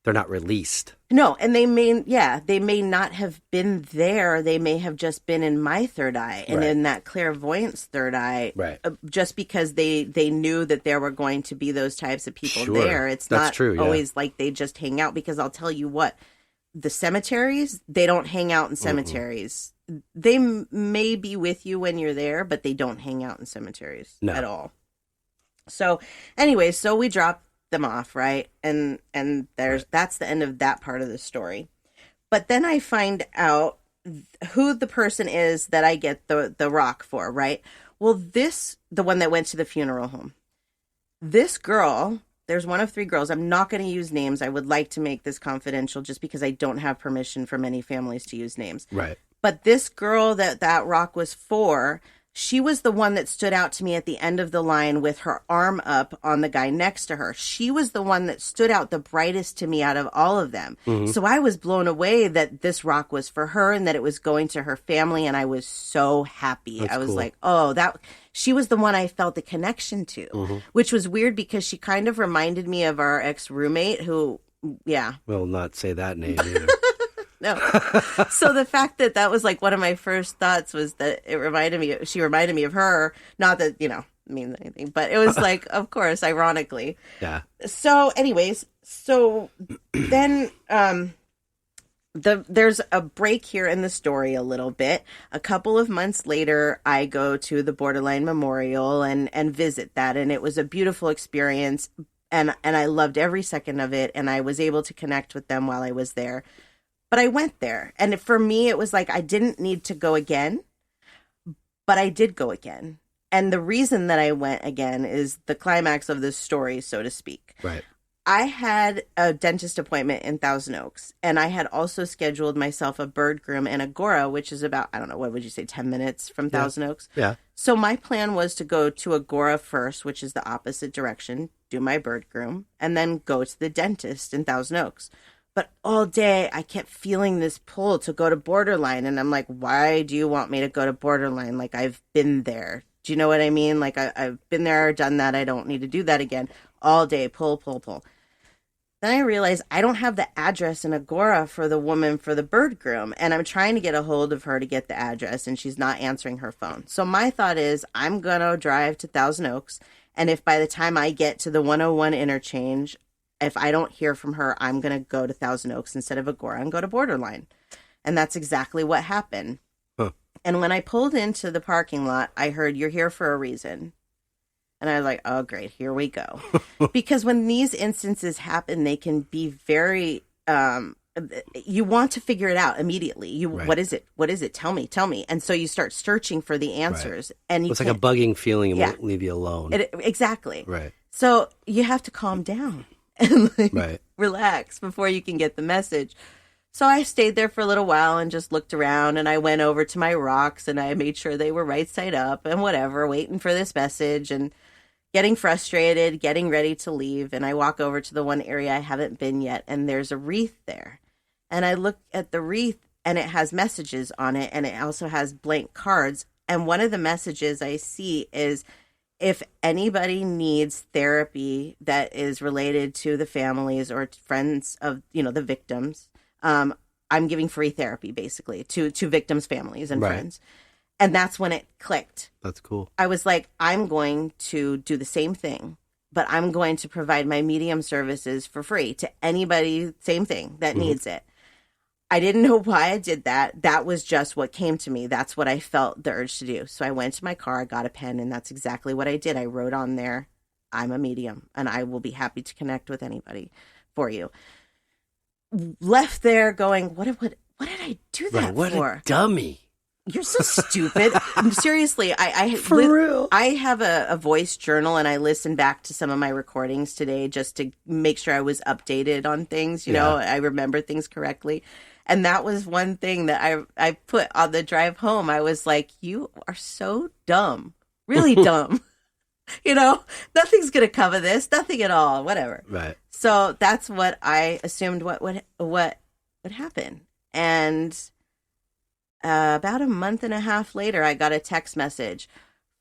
they're not released. No, and they may not have been there. They may have just been in my third eye and in that clairvoyance third eye. Right. Just because they knew that there were going to be those types of people there. It's not always like they just hang out, because I'll tell you what, the cemeteries, they don't hang out in cemeteries. They may be with you when you're there, but they don't hang out in cemeteries at all. So anyway, so we dropped them off, right? And that's the end of that part of the story. But then I find out who the person is that I get the rock for, right? Well, the one that went to the funeral home. This girl, there's one of 3 girls. I'm not going to use names. I would like to make this confidential just because I don't have permission from any families to use names. Right. But this girl that rock was for, she was the one that stood out to me at the end of the line with her arm up on the guy next to her. She was the one that stood out the brightest to me out of all of them. So I was blown away that this rock was for her and that it was going to her family. And I was so happy. That's I was cool. like, oh, she was the one I felt the connection to, which was weird because she kind of reminded me of our ex-roommate who, We'll not say that name either. No. So the fact that was like one of my first thoughts was that she reminded me of her. Not that, means anything, but it was like, of course, ironically. Yeah. So anyways, then there's a break here in the story a little bit. A couple of months later, I go to the Borderline Memorial and visit that. And it was a beautiful experience. And I loved every second of it. And I was able to connect with them while I was there. But I went there, and for me, it was like I didn't need to go again, but I did go again. And the reason that I went again is the climax of this story, so to speak. Right. I had a dentist appointment in Thousand Oaks, and I had also scheduled myself a bird groom in Agora, which is about, I don't know, what would you say, 10 minutes from Thousand Oaks? Yeah. So my plan was to go to Agora first, which is the opposite direction, do my bird groom, and then go to the dentist in Thousand Oaks. But all day, I kept feeling this pull to go to Borderline. And I'm like, why do you want me to go to Borderline? Like, I've been there. Do you know what I mean? Like, I've been there, done that. I don't need to do that again. All day, pull. Then I realized I don't have the address in Agora for the woman for the bird groom. And I'm trying to get a hold of her to get the address. And she's not answering her phone. So my thought is, I'm going to drive to Thousand Oaks. And if by the time I get to the 101 interchange, if I don't hear from her, I'm going to go to Thousand Oaks instead of Agora and go to Borderline. And that's exactly what happened. Huh. And when I pulled into the parking lot, I heard, "You're here for a reason." And I was like, oh, great, here we go. Because when these instances happen, they can be very, you want to figure it out immediately. Right. What is it? What is it? Tell me. And so you start searching for the answers. Right. And it's like a bugging feeling and won't leave you alone. Exactly. Right. So you have to calm down and right. relax before you can get the message. So I stayed there for a little while and just looked around, and I went over to my rocks and I made sure they were right side up and whatever, waiting for this message and getting frustrated, getting ready to leave. And I walk over to the one area I haven't been yet, and there's a wreath there. And I look at the wreath and it has messages on it, and it also has blank cards. And one of the messages I see is, if anybody needs therapy that is related to the families or friends of, the victims, I'm giving free therapy basically to victims' families and friends. And that's when it clicked. That's cool. I was like, I'm going to do the same thing, but I'm going to provide my medium services for free to anybody, same thing, that needs it. I didn't know why I did that. That was just what came to me. That's what I felt the urge to do. So I went to my car, I got a pen, and that's exactly what I did. I wrote on there, I'm a medium, and I will be happy to connect with anybody for you. Left there going, what did I do that what for? A dummy. You're so stupid. Seriously, For real. I have a voice journal, and I listen back to some of my recordings today just to make sure I was updated on things. You know, I remember things correctly. And that was one thing that I put on the drive home. I was like, you are so dumb. Really dumb. Nothing's going to cover this. Nothing at all. Whatever. Right. So that's what I assumed what would happen. And about a month and a half later, I got a text message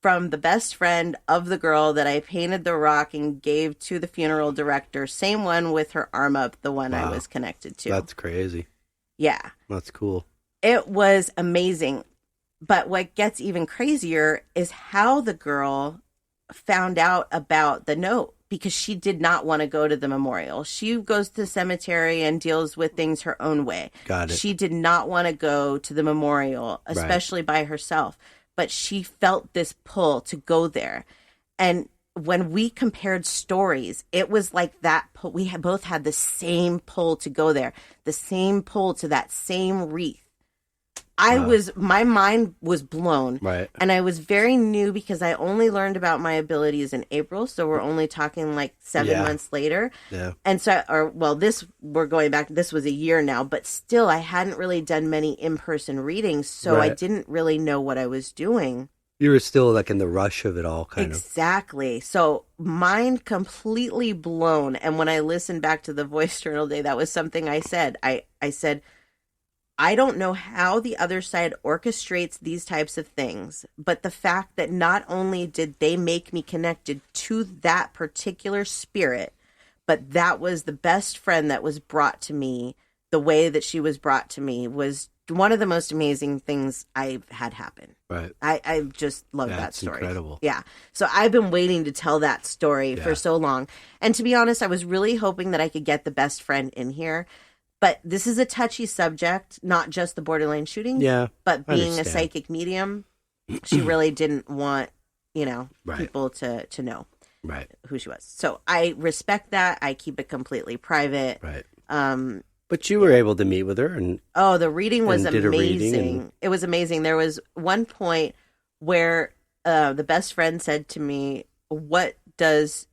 from the best friend of the girl that I painted the rock and gave to the funeral director. Same one with her arm up, the one I was connected to. That's crazy. Yeah. That's cool. It was amazing. But what gets even crazier is how the girl found out about the note, because she did not want to go to the memorial. She goes to the cemetery and deals with things her own way. Got it. She did not want to go to the memorial, especially by herself. But she felt this pull to go there. And when we compared stories, it was like that. We both had the same pull to go there, the same pull to that same wreath. My mind was blown. Right. And I was very new because I only learned about my abilities in April. So we're only talking like 7 months later. Yeah. And so, we're going back, this was a year now, but still I hadn't really done many in-person readings. So I didn't really know what I was doing. You were still like in the rush of it all, kind of. Exactly. So mind completely blown. And when I listened back to the voice journal day, that was something I said. I said, I don't know how the other side orchestrates these types of things, but the fact that not only did they make me connected to that particular spirit, but that was the best friend that was brought to me, the way that she was brought to me was one of the most amazing things I've had happen. Right. I just love that story. That's incredible. Yeah. So I've been waiting to tell that story for so long. And to be honest, I was really hoping that I could get the best friend in here. But this is a touchy subject, not just the borderline shooting. Yeah. But being a psychic medium, she really didn't want, people to know who she was. So I respect that. I keep it completely private. Right. But you were able to meet with her and the reading was amazing. It was amazing. There was one point where the best friend said to me, "What does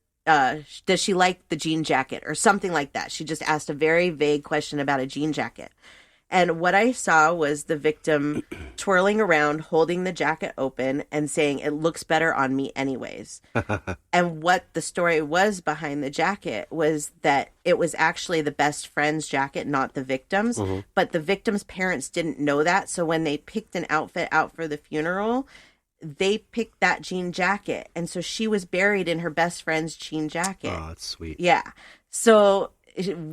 she like the jean jacket?" or something like that. She just asked a very vague question about a jean jacket. And what I saw was the victim twirling around, holding the jacket open and saying, "It looks better on me anyways." And what the story was behind the jacket was that it was actually the best friend's jacket, not the victim's. Mm-hmm. But the victim's parents didn't know that. So when they picked an outfit out for the funeral, they picked that jean jacket. And so she was buried in her best friend's jean jacket. Oh, that's sweet. Yeah. So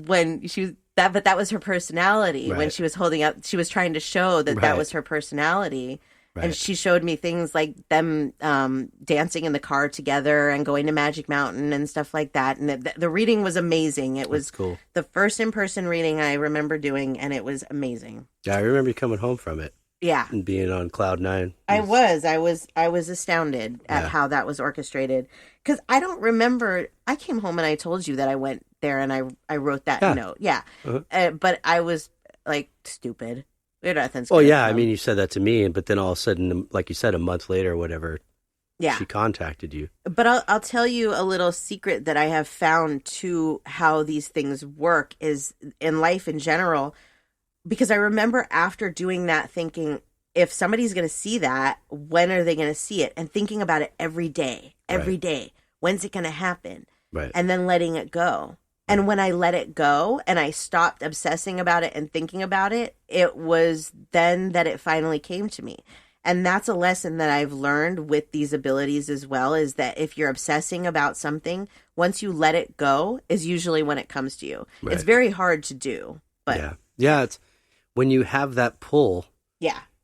when she was that was her personality. Right. When she was holding up, she was trying to show that that was her personality. Right. And she showed me things like them dancing in the car together and going to Magic Mountain and stuff like that. And the reading was amazing. It was cool. The first in-person reading I remember doing, and it was amazing. Yeah, I remember you coming home from it. Yeah. And being on cloud nine. I was astounded at how that was orchestrated. Because I don't remember, I came home and I told you that I went there and I wrote that note. Yeah. Uh-huh. But I was like, stupid. Nothing's Oh, yeah. I mean, you said that to me, but then all of a sudden, like you said, a month later or whatever, she contacted you. But I'll tell you a little secret that I have found to how these things work is in life in general. Because I remember after doing that thinking, if somebody's going to see that, when are they going to see it? And thinking about it every day. When's it going to happen? Right. And then letting it go. And when I let it go and I stopped obsessing about it and thinking about it, it was then that it finally came to me. And that's a lesson that I've learned with these abilities as well, is that if you're obsessing about something, once you let it go is usually when it comes to you. Right. It's very hard to do. But it's when you have that pull,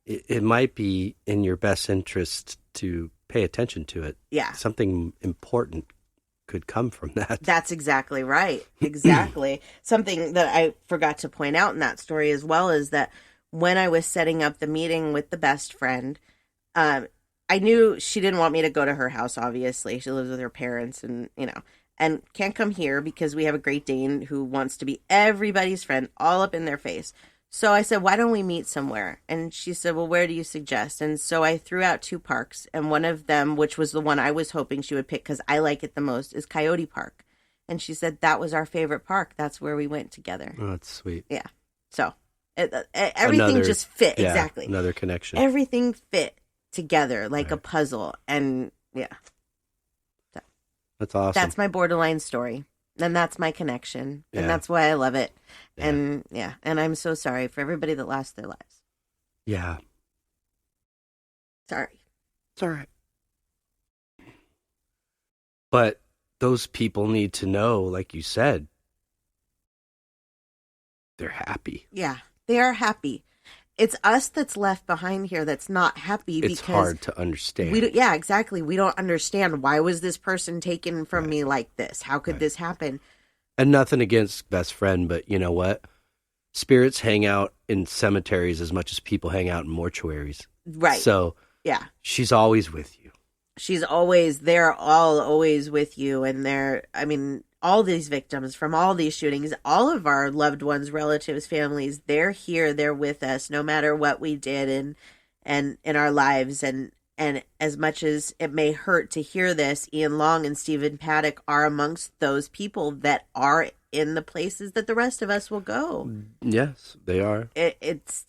it might be in your best interest to pay attention to it. Yeah. Something important could come from that. That's exactly right. Exactly. Something that I forgot to point out in that story as well is that when I was setting up the meeting with the best friend, I knew she didn't want me to go to her house, obviously. She lives with her parents and, and can't come here because we have a Great Dane who wants to be everybody's friend, all up in their face. So I said, why don't we meet somewhere? And she said, well, where do you suggest? And so I threw out 2 parks. And one of them, which was the one I was hoping she would pick because I like it the most, is Coyote Park. And she said, that was our favorite park. That's where we went together. Oh, that's sweet. Yeah. So everything just fit. Exactly. Another connection. Everything fit together like a puzzle. And so, that's awesome. That's my borderline story. And that's my connection. And that's why I love it. Yeah. And I'm so sorry for everybody that lost their lives. Yeah. Sorry. It's all right. But those people need to know, like you said, they're happy. Yeah, they are happy. It's us that's left behind here that's not happy It's because hard to understand. yeah, exactly. We don't understand, why was this person taken from me like this? How could this happen? And nothing against best friend, but you know what? Spirits hang out in cemeteries as much as people hang out in mortuaries. Right. So yeah, she's always with you. they're all always with you. And all these victims from all these shootings, all of our loved ones, relatives, families, they're here, they're with us no matter what we did and in our lives. And as much as it may hurt to hear this, Ian Long and Stephen Paddock are amongst those people that are in the places that the rest of us will go. Yes, they are. It's,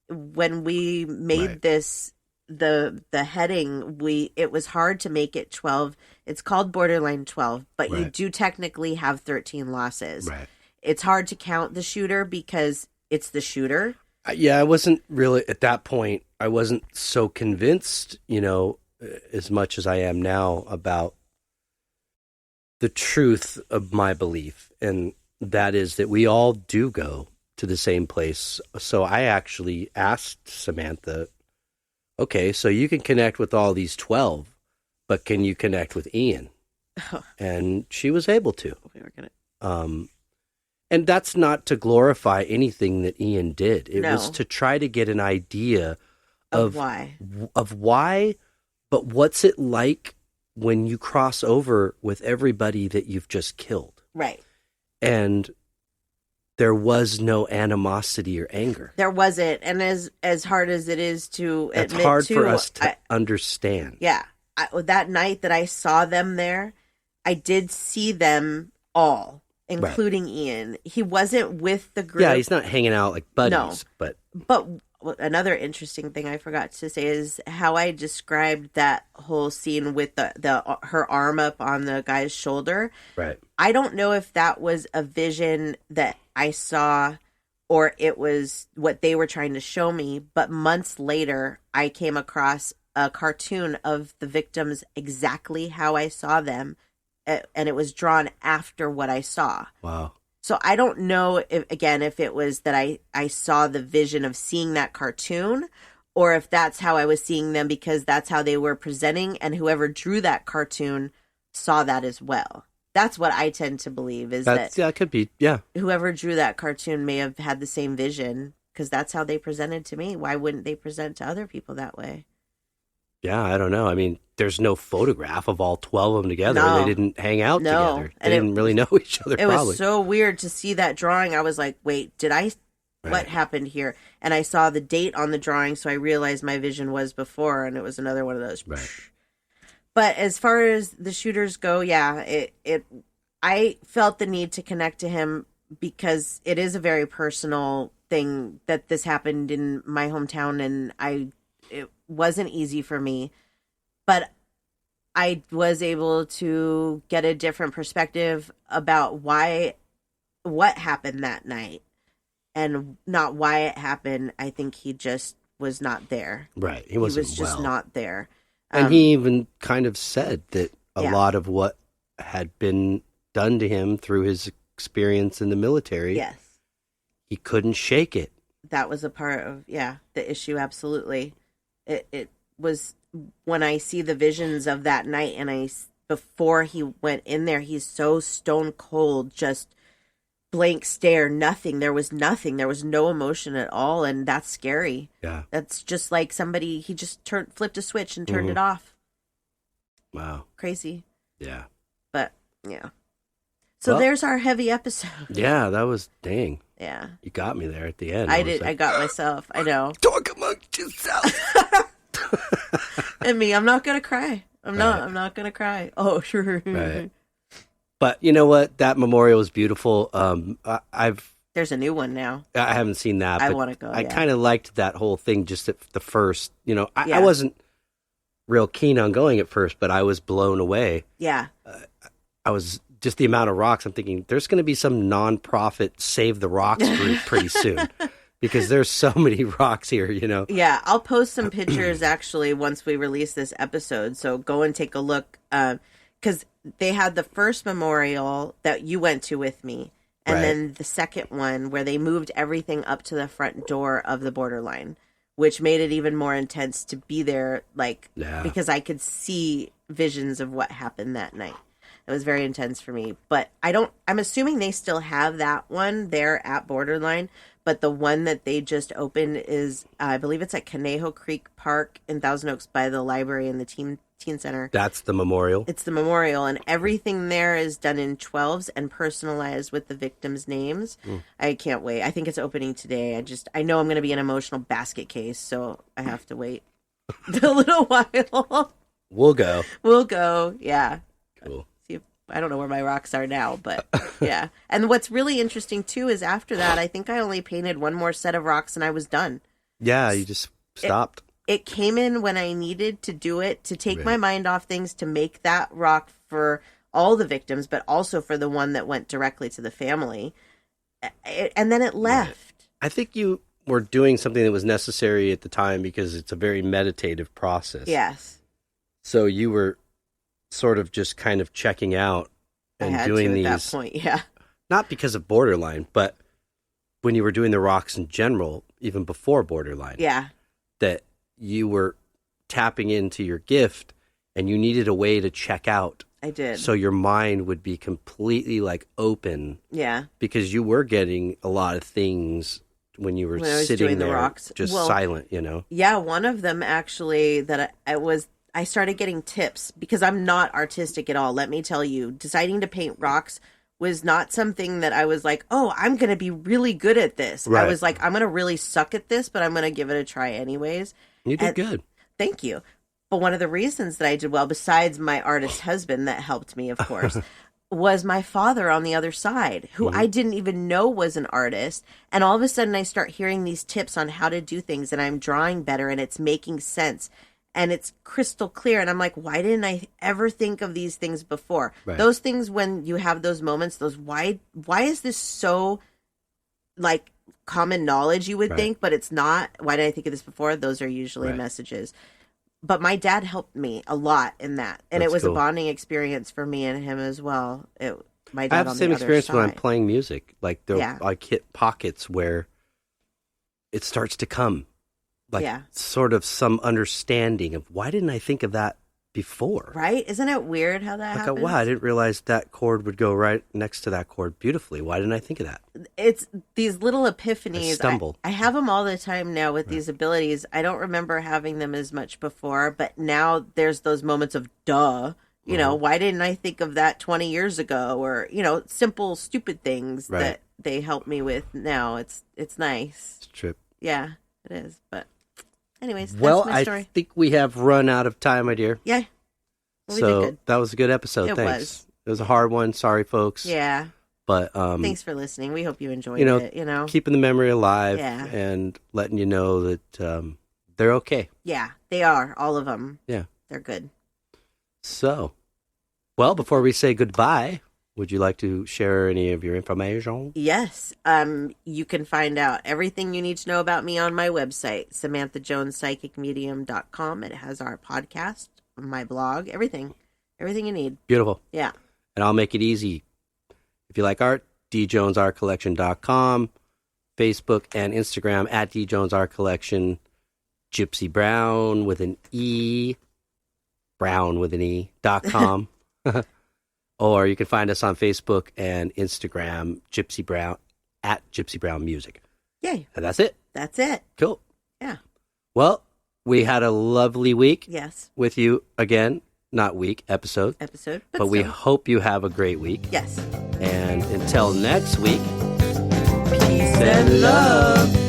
when we made this, the heading, it was hard to make it 12. It's called Borderline 12, but you do technically have 13 losses. Right. It's hard to count the shooter because it's the shooter. Yeah, I wasn't really, at that point, I wasn't so convinced, as much as I am now about the truth of my belief. And that is that we all do go to the same place. So I actually asked Samantha, okay, so you can connect with all these 12, but can you connect with Ian? And she was able to. We were gonna... And that's not to glorify anything that Ian did. It was to try to get an idea of why. But what's it like when you cross over with everybody that you've just killed? Right. And there was no animosity or anger. There wasn't. And as hard as it is to admit to... It's hard for us to understand. Yeah. That night that I saw them there, I did see them all, including Ian. He wasn't with the group. Yeah, he's not hanging out like buddies. No. But another interesting thing I forgot to say is how I described that whole scene with her arm up on the guy's shoulder. Right. I don't know if that was a vision that I saw or it was what they were trying to show me. But months later, I came across a cartoon of the victims exactly how I saw them. And it was drawn after what I saw. Wow. So I don't know, if it was that I saw the vision of seeing that cartoon or if that's how I was seeing them because that's how they were presenting and whoever drew that cartoon saw that as well. That's what I tend to believe is that... Yeah, it could be, yeah. Whoever drew that cartoon may have had the same vision because that's how they presented to me. Why wouldn't they present to other people that way? Yeah, I don't know. I mean, there's no photograph of all 12 of them together. No. They didn't hang out together. They didn't really know each other, It probably. was so weird to see that drawing. I was like, wait, did I... What happened here? And I saw the date on the drawing, so I realized my vision was before, and it was another one of those. Right. But as far as the shooters go, yeah, I felt the need to connect to him because it is a very personal thing that this happened in my hometown, and it wasn't easy for me, but I was able to get a different perspective about what happened that night and not why it happened. I think he just was not there. Right. He was just not there. And he even kind of said that a lot of what had been done to him through his experience in the military, he couldn't shake it. That was a part of, the issue. Absolutely. It was when I see the visions of that night and before he went in there, he's so stone cold, just blank stare, nothing. There was nothing. There was no emotion at all. And that's scary. Yeah. That's just like he just flipped a switch and turned it off. Wow. Crazy. Yeah. But yeah. So there's our heavy episode. Yeah, that was dang. Yeah. You got me there at the end. I did. I got myself. I know. Talk amongst yourself. And me, I'm not going to cry. I'm not going to cry. Oh, sure. Right. But you know what? That memorial is beautiful. There's a new one now. I haven't seen that. I want to go. I kind of liked that whole thing just at the first. I wasn't real keen on going at first, but I was blown away. Yeah. I was just the amount of rocks. I'm thinking there's going to be some nonprofit Save the Rocks group pretty soon because there's so many rocks here. Yeah, I'll post some pictures actually once we release this episode. So go and take a look. because they had the first memorial that you went to with me, and then the second one where they moved everything up to the front door of the borderline, which made it even more intense to be there, because I could see visions of what happened that night. It was very intense for me. But I'm assuming they still have that one there at Borderline, but the one that they just opened is, I believe it's at Conejo Creek Park in Thousand Oaks by the library and the teen center. That's the memorial? It's the memorial, and everything there is done in 12s and personalized with the victims' names. I can't wait. I think it's opening today. I know I'm going to be an emotional basket case, so I have to wait a little while. We'll go. Yeah. Cool. See, I don't know where my rocks are now, but yeah. And what's really interesting too is after that, I think I only painted one more set of rocks and I was done. Yeah, you just stopped. It came in when I needed to do it, to take my mind off things, to make that rock for all the victims, but also for the one that went directly to the family. And then it left. I think you were doing something that was necessary at the time because it's a very meditative process. Yes. So you were sort of just kind of checking out and doing these. At that point, yeah. Not because of Borderline, but when you were doing the rocks in general, even before Borderline. Yeah. That you were tapping into your gift and you needed a way to check out. I did. So your mind would be completely open. Yeah. Because you were getting a lot of things when you were sitting there, rocks. just silent, Yeah, one of them actually that I started getting tips because I'm not artistic at all. Let me tell you, deciding to paint rocks was not something that I was like, oh, I'm going to be really good at this. Right. I was like, I'm going to really suck at this, but I'm going to give it a try anyways. You did good. Thank you. But one of the reasons that I did well, besides my artist husband that helped me, of course, was my father on the other side, who I didn't even know was an artist. And all of a sudden I start hearing these tips on how to do things, and I'm drawing better and it's making sense. And it's crystal clear. And I'm like, why didn't I ever think of these things before? Right. Those things, when you have those moments, why is this so common knowledge, you would think, but it's not. Why did I think of this before? Those are usually messages. But my dad helped me a lot in that. And it was a bonding experience for me and him as well. My dad I have the same experience when I'm playing music. I hit pockets where it starts to come. Sort of some understanding of why didn't I think of that before? Right? Isn't it weird how that happens? Wow, I didn't realize that chord would go right next to that chord beautifully. Why didn't I think of that? It's these little epiphanies. I stumble. I have them all the time now with these abilities. I don't remember having them as much before, but now there's those moments of duh. Why didn't I think of that 20 years ago? Or, simple, stupid things that they help me with now. It's nice. It's a trip. Yeah, it is. But anyways, that's my story. I think we have run out of time, my dear. Yeah. Well, so we did good. That was a good episode. Thanks. It was a hard one. Sorry, folks. Yeah. But thanks for listening. We hope you enjoyed it. Keeping the memory alive and letting you know that they're okay. Yeah, they are. All of them. Yeah. They're good. So, before we say goodbye, would you like to share any of your information? Yes. You can find out everything you need to know about me on my website, SamanthaJonesPsychicMedium.com. It has our podcast, my blog, everything you need. Beautiful. Yeah. And I'll make it easy. If you like art, djonesartcollection.com, Facebook and Instagram at djonesartcollection, Gypsy Brown with an E, Brown with an E.com. Or you can find us on Facebook and Instagram, Gypsy Brown, at Gypsy Brown Music. Yay. And that's it. That's it. Cool. Yeah. Well, we had a lovely week. Yes. With you again. Not week, episode. But we hope you have a great week. Yes. And until next week, peace and love.